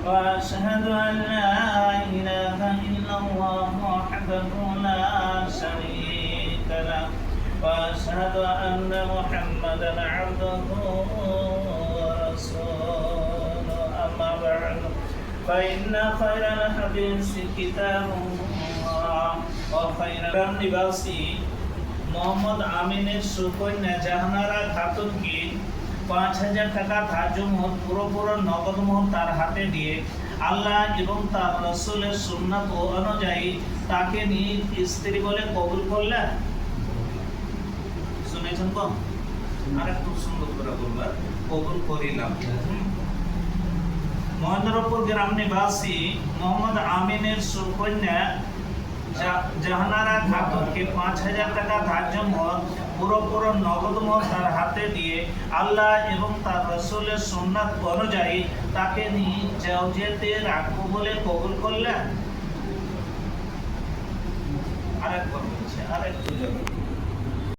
وأشهد أن لا إله إلا الله وحده لا شريك له وأشهد أن محمدا عبده ورسوله أما بعد فإن خير الحديث كتاب الله وخير النباسي মোহাম্মদ আমিনের সুকন্যা জাহানারা খাতুনকে ৫,০০০ টাকা ধার্য মোহর পুরোপুরো নগদ মোহর তার হাতে দিয়ে আল্লাহ এবং তার রাসূলের সুন্নাত অনুযায়ী তাকে নিজ স্ত্রী বলে কবুল করলেন। শুনেছেন তো? আরেকটু সুন্দর করে বলবা, কবুল করিলাম। মহেন্দ্রপুর গ্রাম নিবাসী মোহাম্মদ আমিনের সুকন্যা জাহানারা খাতুনকে ৫,০০০ টাকা ধার্য মোহর পুরোপুরো নগদ মোহর তার হাতে দিয়ে আল্লাহ এবং তার রাসূলের সুন্নাত অনুযায়ী তাকে নিজ জাওজিয়াতে রাখবো বলে কবুল করলেন। আরেকবার বলছে, আরেকটু